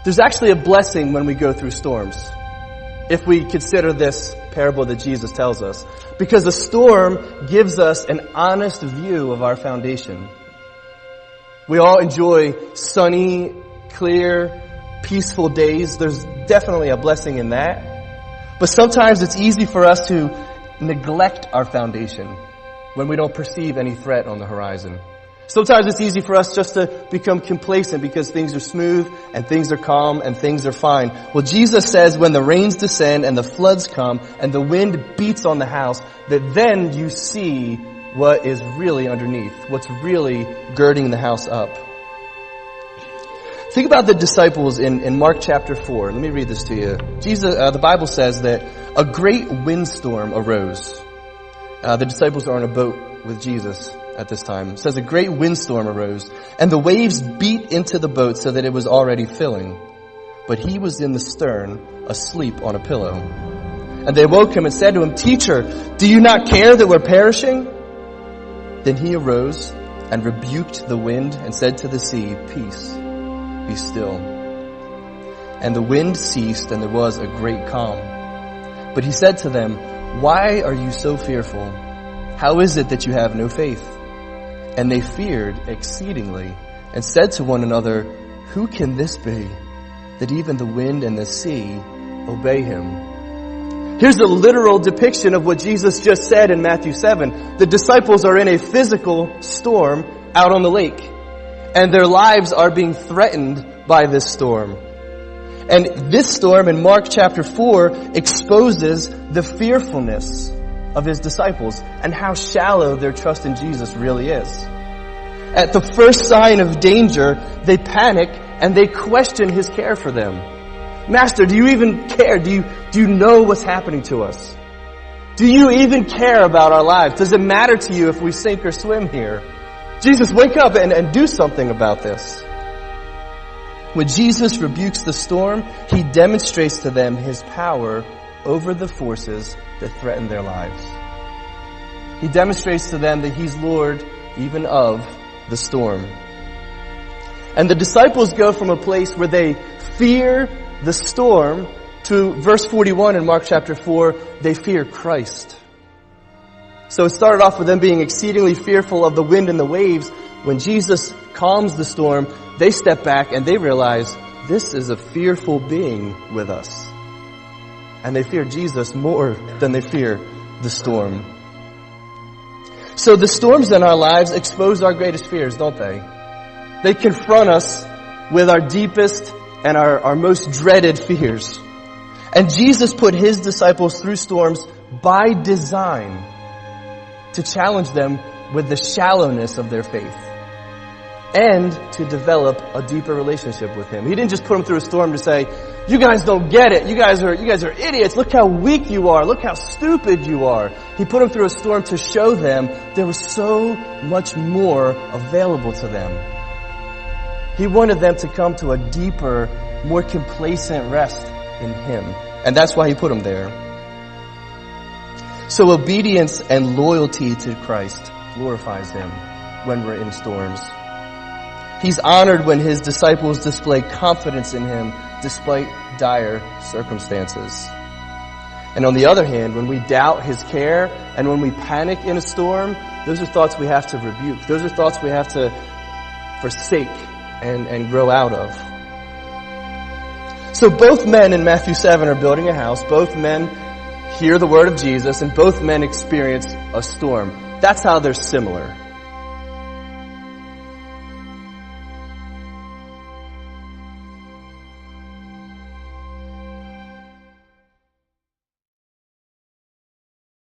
There's actually a blessing when we go through storms, if we consider this parable that Jesus tells us. Because a storm gives us an honest view of our foundation. We all enjoy sunny, clear, peaceful days. There's definitely a blessing in that. But sometimes it's easy for us to neglect our foundation when we don't perceive any threat on the horizon. Sometimes it's easy for us just to become complacent because things are smooth and things are calm and things are fine. Well, Jesus says when the rains descend and the floods come and the wind beats on the house, that then you see what is really underneath, what's really girding the house up. Think about the disciples in Mark chapter 4. Let me read this to you. The Bible says that a great windstorm arose. The disciples are on a boat with Jesus at this time. It says a great windstorm arose, and the waves beat into the boat so that it was already filling. But he was in the stern, asleep on a pillow. And they woke him and said to him, "Teacher, do you not care that we're perishing?" Then he arose and rebuked the wind and said to the sea, "Peace, be still." And the wind ceased, and there was a great calm. But he said to them, "Why are you so fearful? How is it that you have no faith?" And they feared exceedingly and said to one another, "Who can this be, that even the wind and the sea obey him?" Here's a literal depiction of what Jesus just said in Matthew 7. The disciples are in a physical storm out on the lake, and their lives are being threatened by this storm. And this storm in Mark chapter 4 exposes the fearfulness of his disciples and how shallow their trust in Jesus really is. At the first sign of danger, they panic and they question his care for them. "Master, do you even care? Do you know what's happening to us? Do you even care about our lives? Does it matter to you if we sink or swim here? Jesus, wake up and do something about this." When Jesus rebukes the storm, he demonstrates to them his power over the forces that threaten their lives. He demonstrates to them that he's Lord even of the storm. And the disciples go from a place where they fear the storm to verse 41 in Mark chapter 4, they fear Christ. So it started off with them being exceedingly fearful of the wind and the waves. When Jesus calms the storm, they step back and they realize this is a fearful being with us. And they fear Jesus more than they fear the storm. So the storms in our lives expose our greatest fears, don't they? They confront us with our deepest and our most dreaded fears. And Jesus put his disciples through storms by design to challenge them with the shallowness of their faith and to develop a deeper relationship with him. He didn't just put them through a storm to say, "You guys don't get it. You guys are idiots. Look how weak you are. Look how stupid you are." He put them through a storm to show them there was so much more available to them. He wanted them to come to a deeper, more complacent rest in him. And that's why he put them there. So obedience and loyalty to Christ glorifies him when we're in storms. He's honored when his disciples display confidence in him despite dire circumstances. And on the other hand, when we doubt his care and when we panic in a storm, those are thoughts we have to rebuke. Those are thoughts we have to forsake and grow out of. So both men in Matthew 7 are building a house. Both men hear the word of Jesus, and both men experience a storm. That's how they're similar.